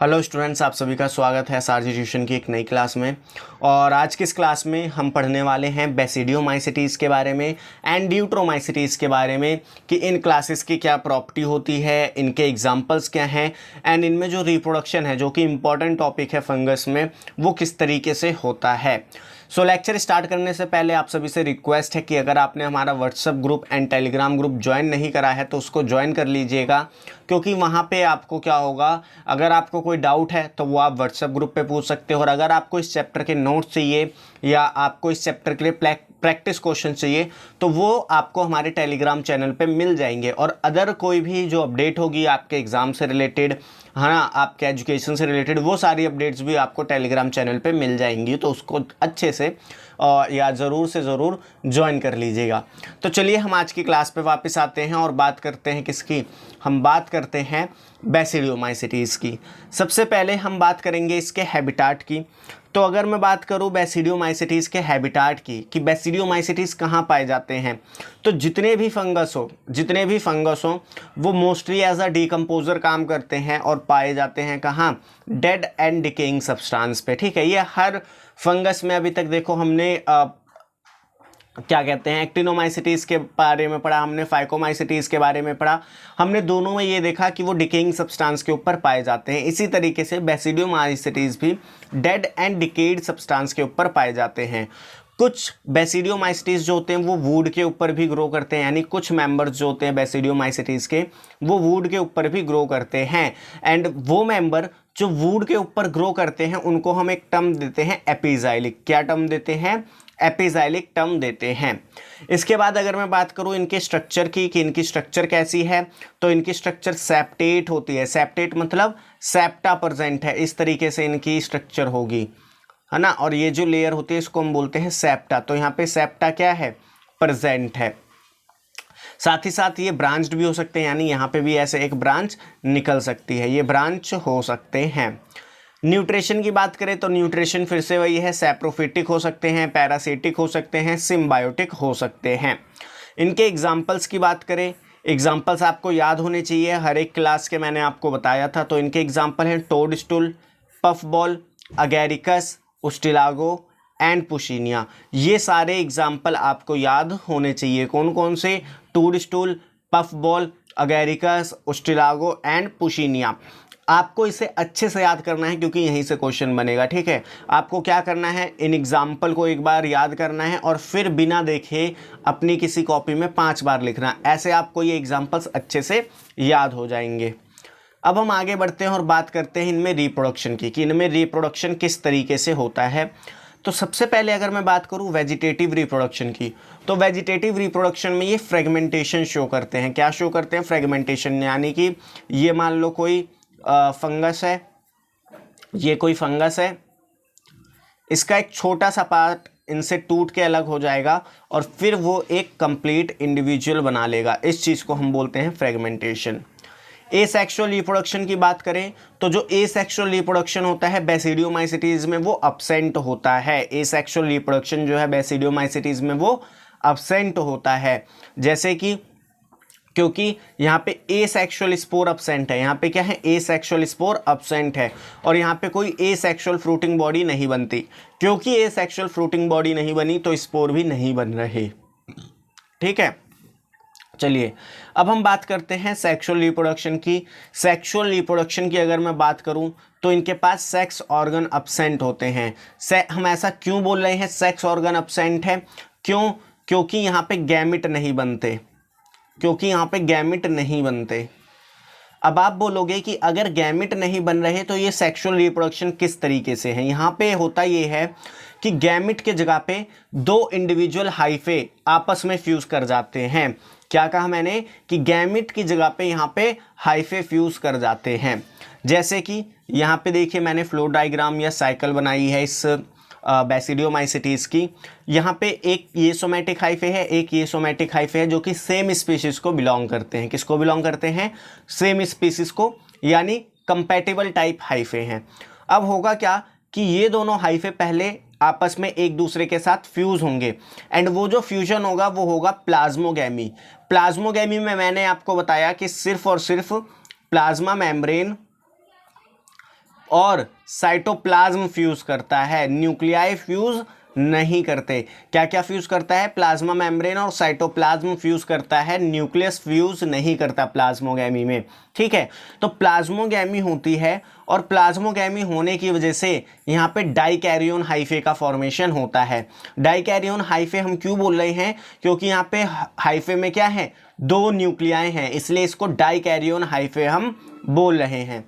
Hello students, आप सभी का स्वागत है सारजी ट्यूशन की एक नई क्लास में। और आज की इस क्लास में हम पढ़ने वाले हैं बेसिडियोमाइसिटीज़ के बारे में एंड ड्यूट्रोमाइसिटीज़ के बारे में कि इन क्लासेस की क्या प्रॉपर्टी होती है, इनके एग्जांपल्स क्या हैं एंड इनमें जो रिप्रोडक्शन है जो कि इम्पॉर्टेंट टॉपिक है फंगस में, वो किस तरीके से होता है। लेक्चर स्टार्ट करने से पहले आप सभी से रिक्वेस्ट है कि अगर आपने हमारा WhatsApp group and Telegram group join नहीं करा है तो उसको ज्वाइन कर लीजिएगा, क्योंकि वहाँ पे आपको क्या होगा, अगर आपको कोई डाउट है तो वो आप व्हाट्सएप ग्रुप पे पूछ सकते हो। और अगर आपको इस चैप्टर के नोट्स चाहिए या आपको इस चैप्टर के लिए प्रैक्टिस क्वेश्चन चाहिए तो वो आपको हमारे टेलीग्राम चैनल पे मिल जाएंगे। और अदर कोई भी जो अपडेट होगी आपके एग्ज़ाम से रिलेटेड, है ना, आपके एजुकेशन से रिलेटेड, वो सारी अपडेट्स भी आपको टेलीग्राम चैनल पे मिल जाएंगी, तो उसको अच्छे से या ज़रूर से ज़रूर ज्वाइन कर लीजिएगा। तो चलिए हम आज की क्लास पे वापस आते हैं और बात करते हैं किसकी, हम बात करते हैं बेसिडियोमाइसिटीज़ की। सबसे पहले हम बात करेंगे इसके हैबिटाट की। तो अगर मैं बात करूं बेसिडियोमाइसिटीज़ के हैबिटाट की कि बेसिडियोमाइसिटीज़ कहाँ पाए जाते हैं, तो जितने भी फंगस हो वो मोस्टली एज अ डिकम्पोजर काम करते हैं और पाए जाते हैं कहाँ, डेड एंड डिकेइंग सब्सटेंस पे। ठीक है, ये हर फंगस में अभी तक देखो हमने क्या कहते हैं, एक्टिनोमाइसिटीज़ के बारे में पढ़ा, हमने फाइकोमाइसिटीज़ के बारे में पढ़ा, हमने दोनों में ये देखा कि वो डिकेइंग सब्सटेंस के ऊपर पाए जाते हैं। इसी तरीके से बेसिडियोमाइसिटीज़ भी डेड एंड डिकेड सब्सटेंस के ऊपर पाए जाते हैं। कुछ बेसिडियोमाइसिटीज़ जो होते हैं वो वुड के ऊपर भी ग्रो करते हैं, यानी कुछ मेंबर्स जो होते हैं बेसिडियोमाइसिटीज़ के वो वुड के ऊपर भी ग्रो करते हैं। एंड वो मेंबर जो वुड के ऊपर ग्रो करते हैं उनको हम एक टर्म देते हैं एपिजाइलिक। क्या टर्म देते हैं? एपिजाइलिक टर्म देते हैं। इसके बाद अगर मैं बात करूं इनके स्ट्रक्चर की कि इनकी स्ट्रक्चर कैसी है, तो इनकी स्ट्रक्चर सेप्टेट होती है। सेप्टेट मतलब सेप्टा प्रेजेंट है, इस तरीके से इनकी स्ट्रक्चर होगी, है ना। और ये जो लेयर होती है इसको हम बोलते हैं सेप्टा। तो यहाँ पे सेप्टा क्या है? प्रेजेंट है। साथ ही साथ ये ब्रांच्ड भी हो सकते हैं, यानी यहाँ पे भी ऐसे एक ब्रांच निकल सकती है, ये ब्रांच हो सकते हैं। न्यूट्रिशन की बात करें तो न्यूट्रिशन फिर से वही है, सैप्रोफिटिक हो सकते हैं, पैरासिटिक हो सकते हैं, सिम्बायोटिक हो सकते हैं। इनके एग्जाम्पल्स की बात करें, एग्जाम्पल्स आपको याद होने चाहिए, हर एक क्लास के मैंने आपको बताया था। तो इनके एग्जाम्पल हैं toadstool, puffball, agaricus, ustilago and puccinia. ये सारे एग्जाम्पल आपको याद होने चाहिए। कौन कौन से? Toadstool, puffball, agaricus, ustilago and puccinia. आपको इसे अच्छे से याद करना है क्योंकि यहीं से क्वेश्चन बनेगा। ठीक है, आपको क्या करना है, इन एग्जाम्पल को एक बार याद करना है और फिर बिना देखे अपनी किसी कॉपी में 5 बार लिखना। ऐसे आपको ये एग्जाम्पल्स अच्छे से याद हो जाएंगे। अब हम आगे बढ़ते हैं और बात करते हैं इनमें रिप्रोडक्शन की कि इनमें रिप्रोडक्शन किस तरीके से होता है। तो सबसे पहले अगर मैं बात करूं वेजिटेटिव रिप्रोडक्शन की, तो वेजिटेटिव रिप्रोडक्शन में ये फ्रेगमेंटेशन शो करते हैं। क्या शो करते हैं? फ्रेगमेंटेशन। यानी कि ये मान लो कोई फंगस है, ये कोई फंगस है, इसका एक छोटा सा पार्ट इनसे टूट के अलग हो जाएगा और फिर वो एक कंप्लीट इंडिविजुअल बना लेगा। इस चीज़ को हम बोलते हैं फ्रेगमेंटेशन। एसेक्सुअल रिप्रोडक्शन की बात करें तो जो एसेक्सुअल रिप्रोडक्शन होता है बेसिडियोमाइसिटीज़ में वो अब्सेंट होता है। एसेक्सुअल रिप्रोडक्शन जो है बेसिडियोमाइसिटीज़ में वो अब्सेंट होता है। जैसे कि क्योंकि यहाँ पे एसेक्सुअल स्पोर अब्सेंट है, यहाँ पे क्या है, एसेक्सुअल स्पोर अब्सेंट है और यहाँ पे कोई एसेक्सुअल फ्रूटिंग बॉडी नहीं बनती। क्योंकि एसेक्सुअल फ्रूटिंग बॉडी नहीं बनी तो स्पोर भी नहीं बन रहे। ठीक है, चलिए अब हम बात करते हैं सेक्सुअल रिप्रोडक्शन की। सेक्सुअल रिप्रोडक्शन की अगर मैं बात करूं तो इनके पास सेक्स ऑर्गन अब्सेंट होते हैं। हम ऐसा क्यों बोल रहे हैं सेक्स ऑर्गन अब्सेंट है? क्यों? क्योंकि यहाँ पे गैमिट नहीं बनते, क्योंकि यहाँ पे गैमिट नहीं बनते। अब आप बोलोगे कि अगर गैमिट नहीं बन रहे तो ये सेक्सुअल रिप्रोडक्शन किस तरीके से है? यहाँ पे होता ये है कि गैमिट के जगह पे 2 इंडिविजुअल हाइफे आपस में फ्यूज कर जाते हैं। क्या कहा मैंने? कि गैमिट की जगह पे यहाँ पे हाइफे फ्यूज कर जाते हैं। जैसे कि यहाँ पे देखिए मैंने फ्लो डायग्राम या साइकिल बनाई है इस बेसिडियोमाइसिटीज़ की। यहाँ पे एक ये सोमैटिक हाइफे है, एक ये सोमैटिक हाइफे है जो कि सेम स्पीशीज को बिलोंग करते हैं। किसको बिलोंग करते हैं? सेम स्पीशीज को, यानी कंपैटिबल टाइप हाइफे हैं। अब होगा क्या कि ये दोनों हाइफे पहले आपस में एक दूसरे के साथ फ्यूज होंगे एंड वो जो फ्यूजन होगा वो होगा प्लाज्मोगैमी। प्लाज्मोगैमी में मैंने आपको बताया कि सिर्फ और सिर्फ प्लाज्मा मेम्ब्रेन और साइटोप्लाज्म फ्यूज करता है, न्यूक्लियाई फ्यूज नहीं करते। क्या क्या फ्यूज करता है? प्लाज्मा मेम्ब्रेन और साइटोप्लाज्म फ्यूज करता है, न्यूक्लियस फ्यूज नहीं करता प्लाज्मोगैमी में। ठीक है, तो प्लाज्मोगैमी होती है और प्लाज्मोगैमी होने की वजह से यहाँ पे डाइकैरियोन हाइफे का फॉर्मेशन होता है। डाइकैरियोन हाइफे हम क्यों बोल रहे हैं? क्योंकि यहाँ पे हाइफे में क्या है? 2 न्यूक्लियाई हैं, इसलिए इसको डाइकैरियोन हाइफे हम बोल रहे हैं।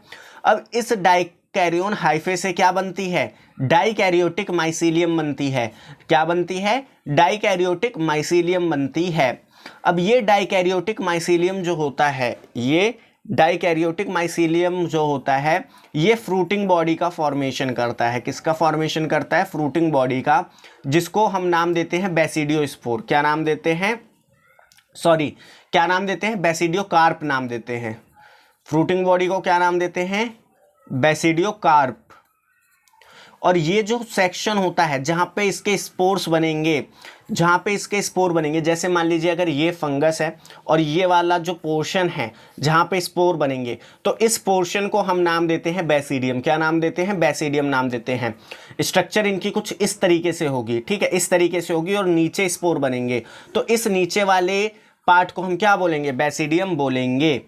अब इस डाइकैरियोन हाइफे से क्या बनती है? डाइकैरियोटिक माइसीलियम बनती है। क्या बनती है? डाइकैरियोटिक माइसीलियम बनती है। अब ये डाइकैरियोटिक माइसीलियम जो होता है, ये डाइकैरियोटिक माइसीलियम जो होता है, ये फ्रूटिंग बॉडी का फॉर्मेशन करता है। किसका फॉर्मेशन करता है? फ्रूटिंग बॉडी का, जिसको हम नाम देते हैं बेसिडियोस्पोर। क्या नाम देते हैं? क्या नाम देते हैं? बेसिडियोकार्प नाम देते हैं। फ्रूटिंग बॉडी को क्या नाम देते हैं? बेसिडियोकार्प। और ये जो सेक्शन होता है जहाँ पे इसके स्पोर्स बनेंगे, जहाँ पे इसके स्पोर बनेंगे, जैसे मान लीजिए अगर ये फंगस है और ये वाला जो पोर्शन है जहाँ पे स्पोर बनेंगे, तो इस पोर्शन को हम नाम देते हैं बेसिडियम। क्या नाम देते हैं? बेसिडियम नाम देते हैं। स्ट्रक्चर इनकी कुछ इस तरीके से होगी, ठीक है, इस तरीके से होगी और नीचे स्पोर बनेंगे, तो इस नीचे वाले पार्ट को हम क्या बोलेंगे? बेसिडियम बोलेंगे।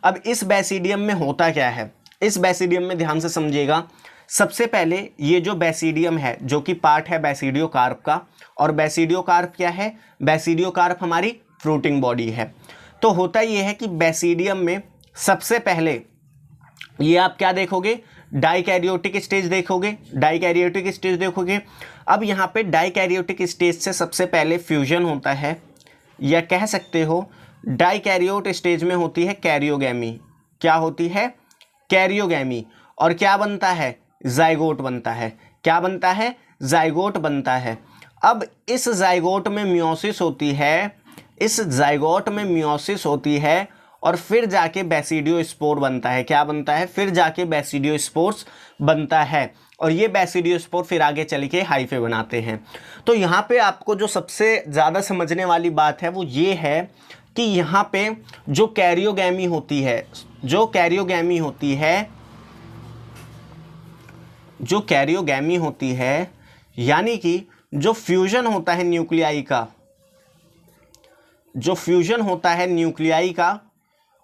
अब इस बेसिडियम में होता क्या है? इस बेसिडियम में ध्यान से समझिएगा। सबसे पहले ये जो बेसिडियम है, जो कि पार्ट है बेसिडियोकार्प का, और बेसिडियोकार्प क्या है? बेसिडियोकार्प हमारी फ्रूटिंग बॉडी है। तो होता ये है कि बेसिडियम में सबसे पहले ये आप क्या देखोगे? डाइकैरियोटिक स्टेज देखोगे, डाइकैरियोटिक स्टेज देखोगे। अब यहाँ पे डाइकैरियोटिक स्टेज से सबसे पहले फ्यूजन होता है, या कह सकते हो डाइकैरियोट स्टेज में होती है कैरियोगैमी। क्या होती है? कैरियोगैमी। और क्या बनता है? जाइगोट बनता है। क्या बनता है? जाइगोट बनता है। अब इस जाइगोट में मियोसिस होती है, इस जाइगोट में मियोसिस होती है और फिर जाके बेसिडियोस्पोर बनता है। क्या बनता है? फिर जाके बेसिडियोस्पोर्स बनता है और ये बेसिडियोस्पोर फिर आगे चल के हाइफे बनाते हैं। तो यहाँ पे आपको जो सबसे ज़्यादा समझने वाली बात है वो ये है कि यहाँ पे जो कैरियोगैमी होती है, जो कैरियोगैमी होती है, जो कैरियोगैमी होती है, यानी कि जो फ्यूजन होता है न्यूक्लियाई का, जो फ्यूजन होता है न्यूक्लियाई का,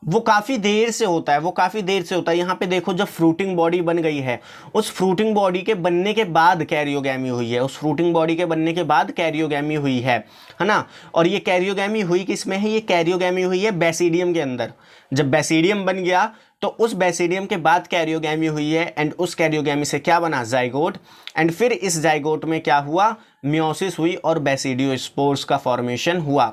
वो काफ़ी देर से होता है, वो काफ़ी देर से होता है। यहाँ पे देखो, जब फ्रूटिंग बॉडी बन गई है, उस फ्रूटिंग बॉडी के बनने के बाद कैरियोगैमी हुई है, उस फ्रूटिंग बॉडी के बनने के बाद कैरियोगैमी हुई है ना। और ये कैरियोगैमी हुई किस में है? ये कैरियोगैमी हुई है बेसिडियम के अंदर। जब बेसिडियम बन गया तो उस बेसिडियम के बाद कैरियोगैमी हुई है, एंड उस कैरियोगैमी से क्या बना? जाइगोट। एंड फिर इस जाइगोट में क्या हुआ? मियोसिस हुई और बेसिडियोस्पोर्स का फॉर्मेशन हुआ।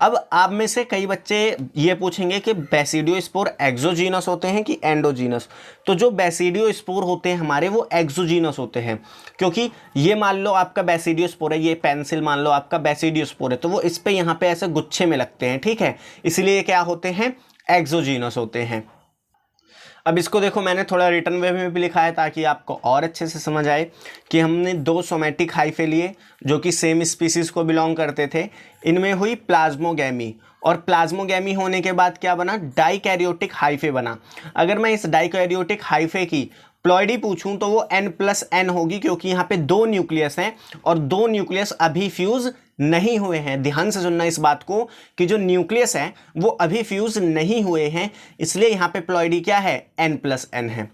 अब आप में से कई बच्चे ये पूछेंगे कि बेसिडियोस्पोर एक्सोजीनस होते हैं कि एंडोजीनस? तो जो बेसिडियोस्पोर होते हैं हमारे, वो एक्सोजीनस होते हैं, क्योंकि ये मान लो आपका बेसिडियोस्पोर है, ये पेंसिल मान लो आपका बेसिडियोस्पोर है, तो वो इस पे यहाँ पे ऐसे गुच्छे में लगते हैं, ठीक है, इसलिए क्या होते हैं? एक्सोजीनस होते हैं। अब इसको देखो, मैंने थोड़ा रिटर्न वे में भी लिखा है ताकि आपको और अच्छे से समझ आए कि हमने 2 सोमेटिक हाइफे लिए जो कि सेम स्पीसीज को बिलोंग करते थे। इनमें हुई प्लाज्मोगैमी, और प्लाज्मोगैमी होने के बाद क्या बना? डाइकैरियोटिक हाइफे बना। अगर मैं इस डाइकैरियोटिक हाइफे की प्लॉइडी पूछूं तो वो n+n होगी, क्योंकि यहाँ पे 2 न्यूक्लियस हैं और 2 न्यूक्लियस अभी फ्यूज नहीं हुए हैं। ध्यान से सुनना इस बात को कि जो न्यूक्लियस है वो अभी फ्यूज नहीं हुए हैं, इसलिए यहाँ पे प्लॉइडी क्या है? n+n है।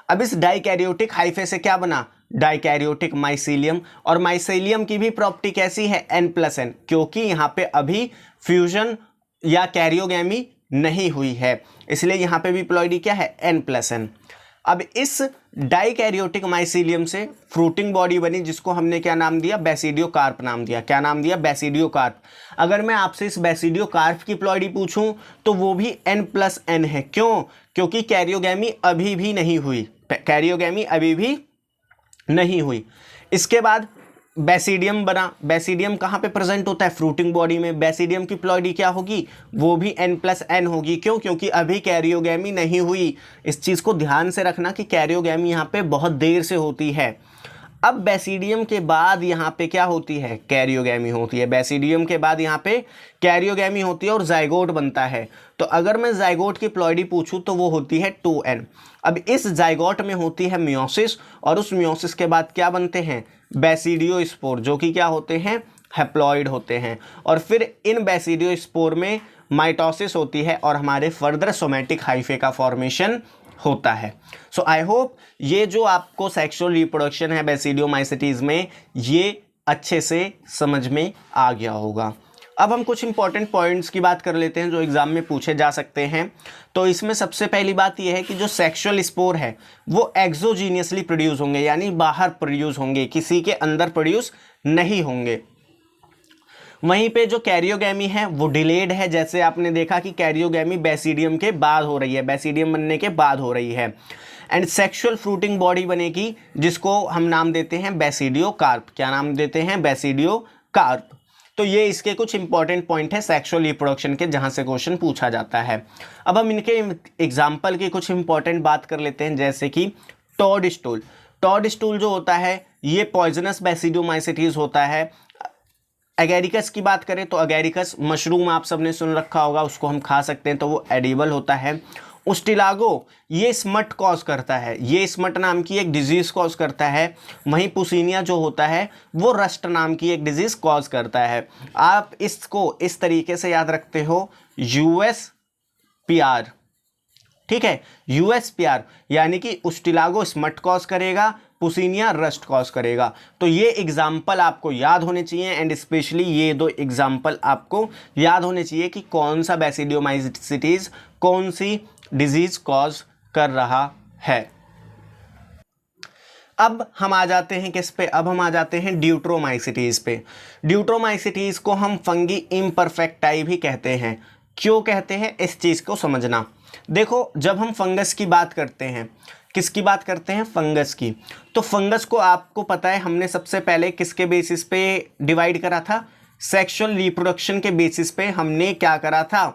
अब इस डाइकैरियोटिक हाइफे से क्या बना? Dikaryotic mycelium. और माइसीलियम की भी प्रॉपर्टी कैसी है? n+n, क्योंकि यहाँ पे अभी फ्यूजन या कैरियोगैमी नहीं हुई है, इसलिए यहाँ पे भी प्लॉइडी क्या है? n+n। अब इस डाइकैरियोटिक माइसीलियम से फ्रूटिंग बॉडी बनी, जिसको हमने क्या नाम दिया? बेसिडियोकार्प नाम दिया। क्या नाम दिया? बेसिडियोकार्प। अगर मैं आपसे इस बेसिडियोकार्प की प्लॉइडी पूछूं तो वो भी n+n है। क्यों? क्योंकि कैरियोगैमी अभी भी नहीं हुई, कैरियोगैमी अभी भी नहीं हुई। इसके बाद बेसिडियम बना। बेसिडियम कहाँ पे प्रेजेंट होता है? फ्रूटिंग बॉडी में। बेसिडियम की प्लॉइडी क्या होगी? वो भी n+n होगी। क्यों? क्योंकि अभी कैरियोगैमी नहीं हुई। इस चीज़ को ध्यान से रखना कि कैरियोगैमी यहाँ पे बहुत देर से होती है। अब बेसिडियम के बाद यहाँ पे क्या होती है? कैरियोगैमी होती है। बेसिडियम के बाद यहाँ पे कैरियोगैमी होती है और जाइगोट बनता है। तो अगर मैं जाइगोट की प्लॉइडी पूछूं तो वो होती है 2n। अब इस जाइगोट में होती है मियोसिस, और उस मियोसिस के बाद क्या बनते हैं, बेसिडियोस्पोर, जो कि क्या होते हैं, हैप्लॉइड होते हैं। और फिर इन बेसिडियोस्पोर में माइटोसिस होती है और हमारे फर्दर सोमैटिक हाइफे का फॉर्मेशन होता है। सो आई होप ये जो आपको सेक्सुअल रिप्रोडक्शन है बेसिडियोमाइसिटीज में, ये अच्छे से समझ में आ गया होगा। अब हम कुछ इंपॉर्टेंट पॉइंट्स की बात कर लेते हैं जो एग्जाम में पूछे जा सकते हैं। तो इसमें सबसे पहली बात यह है कि जो सेक्सुअल स्पोर है वो एक्सोजीनियसली प्रोड्यूस होंगे, यानी बाहर प्रोड्यूस होंगे, किसी के अंदर प्रोड्यूस नहीं होंगे। वहीं पे जो कैरियोगैमी है वो डिलेड है, जैसे आपने देखा कि कैरियोगैमी बेसिडियम के बाद हो रही है, बेसिडियम बनने के बाद हो रही है। एंड सेक्सुअल फ्रूटिंग बॉडी बनेगी जिसको हम नाम देते हैं बेसिडियोकार्प। क्या नाम देते हैं, बेसिडियोकार्प। तो ये इसके कुछ इंपॉर्टेंट पॉइंट है सेक्सुअल रिप्रोडक्शन के, जहां से क्वेश्चन पूछा जाता है। अब हम इनके एग्जाम्पल की कुछ इंपॉर्टेंट बात कर लेते हैं, जैसे कि टॉड स्टूल। टॉड स्टूल जो होता है ये पॉइजनस बेसिडियोमाइसिटीज होता है। एगेरिकस की बात करें तो एगेरिकस मशरूम आप सबने सुन रखा होगा, उसको हम खा सकते हैं, तो वो एडिबल होता है। उस्टिलागो ये स्मट कॉज करता है, ये स्मट नाम की एक डिजीज कॉज करता है। वहीं पुसीनिया जो होता है वो रस्ट नाम की एक डिजीज कॉज करता है। आप इसको इस तरीके से याद रखते हो, USPR, ठीक है, USPR, यानी कि उस्टिलागो स्मट कॉज करेगा, पुसीनिया रस्ट कॉज करेगा। तो ये एग्जाम्पल आपको याद होने चाहिए, एंड स्पेशली ये दो एग्जाम्पल आपको याद होने चाहिए कि कौन सा बेसिडियोमाइसिटीज कौन सी डिजीज कॉज कर रहा है। अब हम आ जाते हैं किस पे, अब हम आ जाते हैं ड्यूट्रोमाइसिटीज पे। ड्यूट्रोमाइसिटीज को हम फंगी इम्परफेक्टाई भी कहते हैं। क्यों कहते हैं, इस चीज़ को समझना। देखो, जब हम फंगस की बात करते हैं, किसकी बात करते हैं, फंगस की, तो फंगस को आपको पता है हमने सबसे पहले किसके बेसिस पे डिवाइड करा था, सेक्सुअल रिप्रोडक्शन के बेसिस पे हमने क्या करा था,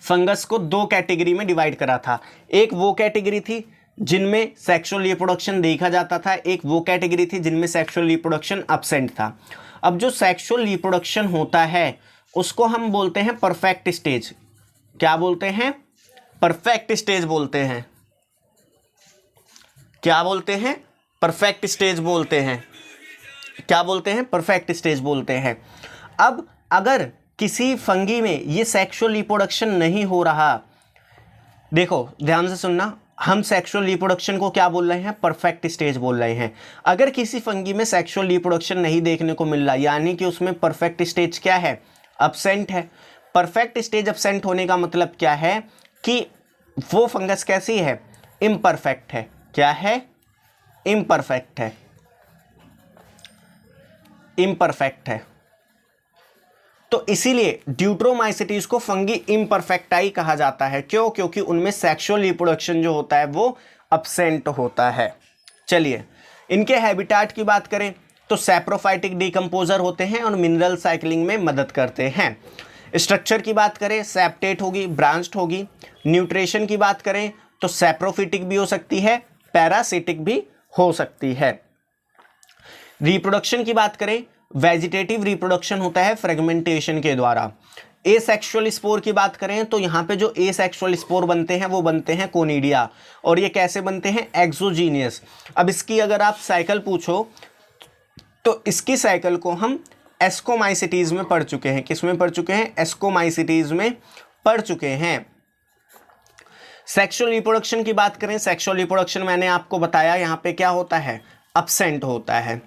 फंगस को दो कैटेगरी में डिवाइड करा था। एक वो कैटेगरी थी जिनमें सेक्सुअल रिप्रोडक्शन देखा जाता था, एक वो कैटेगरी थी जिनमें सेक्सुअल रिप्रोडक्शन एब्सेंट था। अब जो सेक्सुअल रिप्रोडक्शन होता है उसको हम बोलते हैं परफेक्ट स्टेज। क्या बोलते हैं, परफेक्ट स्टेज बोलते हैं। क्या बोलते हैं, परफेक्ट स्टेज बोलते हैं। क्या बोलते हैं, परफेक्ट स्टेज बोलते हैं। अब अगर किसी फंगी में ये सेक्सुअल रिप्रोडक्शन नहीं हो रहा, देखो ध्यान से सुनना, हम सेक्सुअल रिप्रोडक्शन को क्या बोल रहे हैं, परफेक्ट स्टेज बोल रहे हैं। अगर किसी फंगी में सेक्सुअल रिप्रोडक्शन नहीं देखने को मिल रहा, यानी कि उसमें परफेक्ट स्टेज क्या है, एब्सेंट है। परफेक्ट स्टेज एब्सेंट होने का मतलब क्या है कि वो फंगस कैसी है, इम्परफेक्ट है। क्या है, इम्परफेक्ट है, इम्परफेक्ट है। तो इसीलिए ड्यूट्रोमाइसिटीज को फंगी इम्परफेक्टाई कहा जाता है। क्यों, क्योंकि उनमें सेक्सुअल रिप्रोडक्शन जो होता है वो एब्सेंट होता है। चलिए, इनके हैबिटेट की बात करें तो सैप्रोफाइटिक डिकम्पोजर होते हैं और मिनरल साइकिलिंग में मदद करते हैं। स्ट्रक्चर की बात करें, सेप्टेट होगी, ब्रांच्ड होगी। न्यूट्रिशन की बात करें तो सैप्रोफिटिक भी हो सकती है, पैरासिटिक भी हो सकती है। रिप्रोडक्शन की बात करें, वेजिटेटिव रिप्रोडक्शन होता है फ्रेगमेंटेशन के द्वारा। एसेक्सुअल स्पोर की बात करें तो यहाँ पे जो एसेक्सुअल स्पोर बनते हैं वो बनते हैं कोनिडिया, और ये कैसे बनते हैं, एक्सोजीनियस। अब इसकी अगर आप साइकिल पूछो तो इसकी साइकिल को हम एस्कोमाइसिटीज में पढ़ चुके हैं। किस में पढ़ चुके हैं, एस्कोमाइसिटीज में पढ़ चुके हैं। सेक्सुअल रिप्रोडक्शन की बात करें, सेक्सुअल रिप्रोडक्शन मैंने आपको बताया यहाँ पे क्या होता है, एब्सेंट होता है।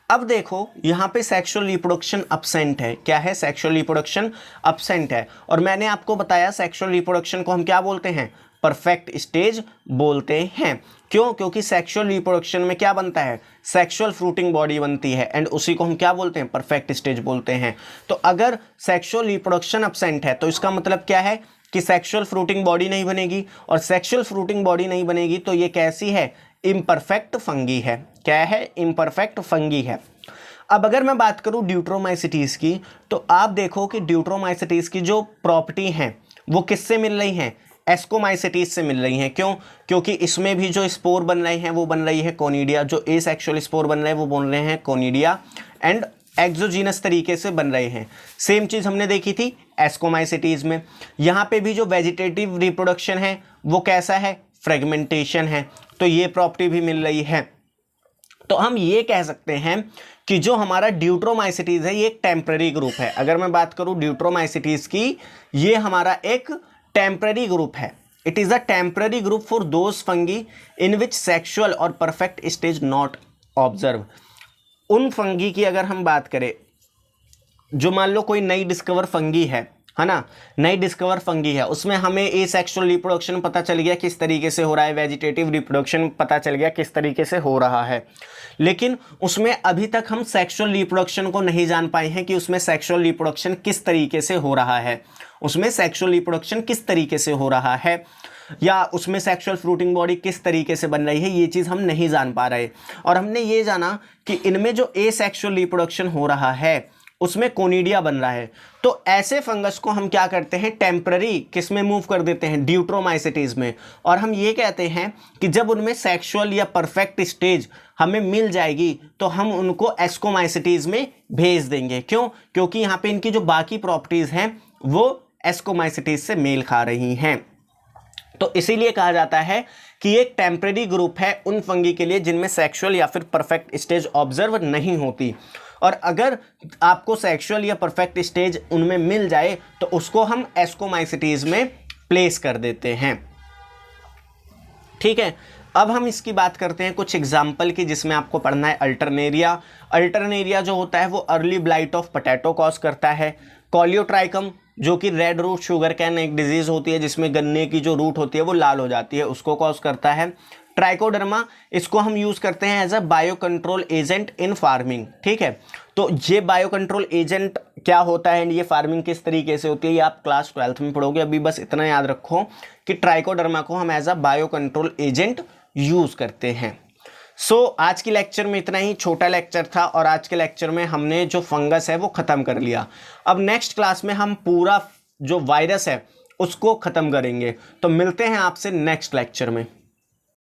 अब देखो यहाँ पे सेक्सुअल रिप्रोडक्शन एब्सेंट है। क्या है, सेक्सुअल रिप्रोडक्शन एब्सेंट है। और मैंने आपको बताया सेक्सुअल रिप्रोडक्शन को हम क्या बोलते हैं, परफेक्ट स्टेज बोलते हैं। क्यों, क्योंकि सेक्सुअल रिप्रोडक्शन में क्या बनता है, सेक्सुअल फ्रूटिंग बॉडी बनती है, एंड उसी को हम क्या बोलते हैं, परफेक्ट स्टेज बोलते हैं। तो अगर सेक्सुअल रिप्रोडक्शन एब्सेंट है तो इसका मतलब क्या है कि सेक्सुअल फ्रूटिंग बॉडी नहीं बनेगी, और सेक्सुअल फ्रूटिंग बॉडी नहीं बनेगी तो ये कैसी है, इम्परफेक्ट फंगी है। क्या है, इम्परफेक्ट फंगी है। अब अगर मैं बात करूं ड्यूट्रोमाइसिटीज की, तो आप देखो कि ड्यूट्रोमाइसिटीज की जो प्रॉपर्टी हैं वो किससे मिल रही हैं, एस्कोमाइसिटीज से मिल रही हैं। क्यों, क्योंकि इसमें भी जो स्पोर बन रहे हैं वो बन रही है कोनिडिया, जो एसेक्सुअल स्पोर बन रहे हैं वो बन रहे हैं कोनिडिया, एंड एक्सोजीनस तरीके से बन रहे हैं। सेम चीज़ हमने देखी थी एस्कोमाइसिटीज में। यहाँ पे भी जो वेजिटेटिव रिप्रोडक्शन है वो कैसा है, फ्रेगमेंटेशन है, तो ये प्रॉपर्टी भी मिल रही है। तो हम ये कह सकते हैं कि जो हमारा ड्यूट्रोमाइसिटीज है ये एक टेम्पररी ग्रुप है। अगर मैं बात करूं ड्यूट्रोमाइसिटीज की, ये हमारा एक टेम्पररी ग्रुप है। It is a temporary group for those fungi in which sexual और परफेक्ट स्टेज नॉट ऑब्जर्व। उन फंगी की अगर हम बात करें, जो मान लो कोई नई डिस्कवर फंगी है ना, नई डिस्कवर फंगी है, उसमें हमें एसेक्सुअल रिप्रोडक्शन पता चल गया किस तरीके से हो रहा है, वेजिटेटिव रिप्रोडक्शन पता चल गया किस तरीके से हो रहा है, लेकिन उसमें अभी तक हम सेक्सुअल रिप्रोडक्शन को नहीं जान पाए हैं कि उसमें सेक्सुअल रिप्रोडक्शन किस तरीके से हो रहा है, उसमें सेक्सुअल रिप्रोडक्शन किस तरीके से हो रहा है, या उसमें सेक्सुअल फ्रूटिंग बॉडी किस तरीके से बन रही है, ये चीज़ हम नहीं जान पा रहे। और हमने ये जाना कि इनमें जो एसेक्सुअल रिप्रोडक्शन हो रहा है उसमें कोनिडिया बन रहा है। तो ऐसे फंगस को हम क्या करते हैं, टेम्पररी किस में मूव कर देते हैं, ड्यूट्रोमाइसिटीज में। और हम ये कहते हैं कि जब उनमें सेक्सुअल या परफेक्ट स्टेज हमें मिल जाएगी तो हम उनको एस्कोमाइसिटीज में भेज देंगे। क्यों? क्योंकि यहाँ पे इनकी जो बाकी प्रॉपर्टीज हैं वो एस्कोमाइसिटीज से मेल खा रही हैं। तो इसीलिए कहा जाता है कि एक टेम्पररी ग्रुप है उन फंगी के लिए जिनमें सेक्सुअल या फिर परफेक्ट स्टेज ऑब्जर्व नहीं होती। और अगर आपको सेक्सुअल या परफेक्ट स्टेज उनमें मिल जाए तो उसको हम एस्कोमाइसिटीज में प्लेस कर देते हैं। ठीक है, अब हम इसकी बात करते हैं कुछ एग्जाम्पल की, जिसमें आपको पढ़ना है अल्टरनेरिया। अल्टरनेरिया जो होता है वो early blight of potato cause करता है। कॉलियोट्राइकम जो कि रेड रूट शुगर कैन एक डिजीज होती है जिसमें गन्ने की जो रूट होती है वो लाल हो जाती है, उसको कॉज करता है। ट्राइकोडर्मा, इसको हम यूज करते हैं as a bio control agent in farming. ठीक है, तो ये बायो कंट्रोल एजेंट क्या होता है, ये फार्मिंग किस तरीके से होती है, ये आप क्लास 12th में पढ़ोगे। अभी बस इतना याद रखो कि ट्राइकोडर्मा को हम as a bio control agent use करते हैं। आज की लेक्चर में इतना ही, छोटा लेक्चर था और आज के लेक्चर में हमने जो फंगस है वो खत्म कर लिया। अब नेक्स्ट क्लास में हम पूरा जो वायरस है उसको खत्म करेंगे। तो मिलते हैं आपसे नेक्स्ट लेक्चर में।